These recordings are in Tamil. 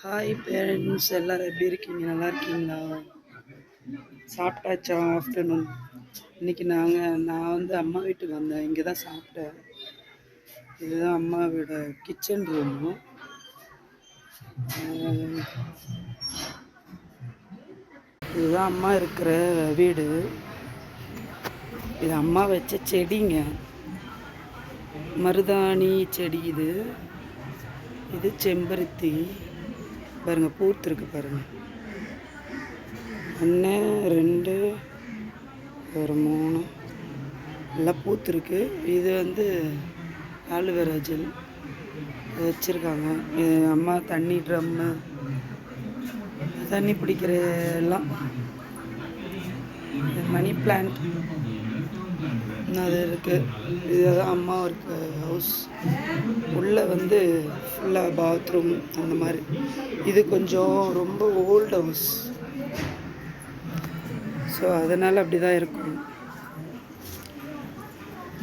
ஹாய் பேரண்ட்ஸ், எல்லோரும் எப்படி இருக்கீங்க? நல்லா இருக்கீங்களா? சாப்பிட்டாச்சா? ஆஃப்டர்நூன் இன்னைக்கு நான் வந்து அம்மா வீட்டுக்கு வந்தேன். இங்கே தான் சாப்பிட்டேன். இதுதான் அம்மாவோட கிச்சன் ரூமு. இதுதான் அம்மா இருக்கிற வீடு. இது அம்மா வச்ச செடிங்க, மருதாணி செடி. இது செம்பருத்தி பாருங்க, பூத்துருக்கு பாருங்க. 1 2 ஒரு 3 எல்லாம் பூத்துருக்கு. இது வந்து ஆலுவேரா ஜெல் வச்சுருக்காங்க. அம்மா தண்ணி ட்ரம்மு, தண்ணி பிடிக்கிற எல்லாம். மணி பிளான்ட் அது இருக்குது. இதுதான் அம்மா இருக்க ஹவுஸ். உள்ளே வந்து ஃபுல்லாக பாத்ரூம் அந்த மாதிரி. இது கொஞ்சம் ரொம்ப ஓல்டு ஹவுஸ், ஸோ அதனால் அப்படி தான் இருக்கும்.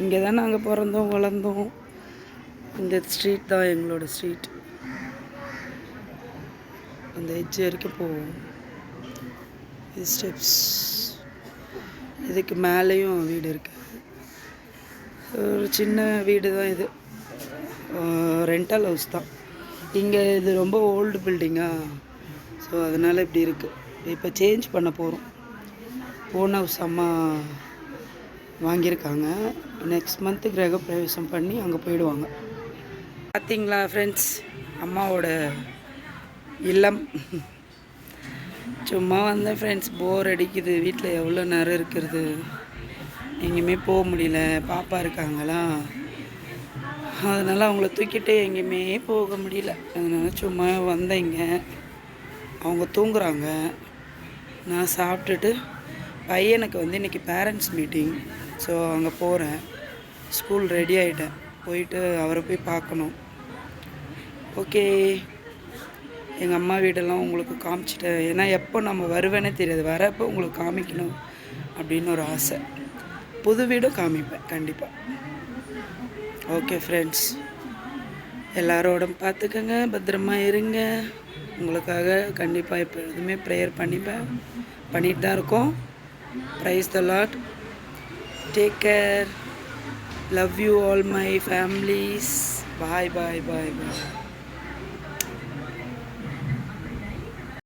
இங்கே தான் நாங்கள் பிறந்தோம் வளர்ந்தோம். இந்த ஸ்ட்ரீட் தான் எங்களோட ஸ்ட்ரீட். அந்த எட்ஜ் வரைக்கும் போவோம். இது ஸ்டெப்ஸ். இதுக்கு மேலேயும் வீடு இருக்குது. ஒரு சின்ன வீடு தான் இது, ரெண்டல் ஹவுஸ் தான். இங்கே இது ரொம்ப ஓல்டு பில்டிங்காக, ஸோ அதனால் இப்படி இருக்குது. இப்போ சேஞ்ச் பண்ண போகிறோம். ஓன் ஹவுஸ் அம்மா வாங்கியிருக்காங்க. நெக்ஸ்ட் மந்த்து கிரகப்பிரவேசம் பண்ணி அங்கே போயிடுவாங்க. பார்த்தீங்களா ஃப்ரெண்ட்ஸ், அம்மாவோட இல்லம். சும்மா வந்தேன் ஃப்ரெண்ட்ஸ், போர் அடிக்குது. வீட்டில் எவ்வளோ நேரம் இருக்கிறது, எங்கேயுமே போக முடியல. பாப்பா இருக்காங்களா, அதனால் அவங்கள தூக்கிட்டு எங்கேயுமே போக முடியல. அதனால் சும்மா வந்தேங்க. அவங்க தூங்குறாங்க. நான் சாப்பிட்டுட்டு பையனுக்கு வந்து இன்றைக்கி பேரண்ட்ஸ் மீட்டிங், ஸோ அங்கே போகிறேன். ஸ்கூல் ரெடி ஆகிட்டேன், போயிட்டு அவரை போய் பார்க்கணும். ஓகே, எங்கள் அம்மா வீடெல்லாம் உங்களுக்கு காமிச்சிட்டேன். ஏன்னா எப்போ நம்ம வருவேனே தெரியாது, வரப்போ உங்களுக்கு காமிக்கணும் அப்படின்னு ஒரு ஆசை. புது வீடும் காமிப்பேன் கண்டிப்பாக. ஓகே ஃப்ரெண்ட்ஸ், எல்லாரோட பார்த்துக்கங்க, பத்திரமா இருங்க. உங்களுக்காக கண்டிப்பாக இப்போ எதுவுமே ப்ரேயர் பண்ணிட்டு தான் இருக்கோம். Price the Lord. Take care. Love you all my families. Bye bye bye bye.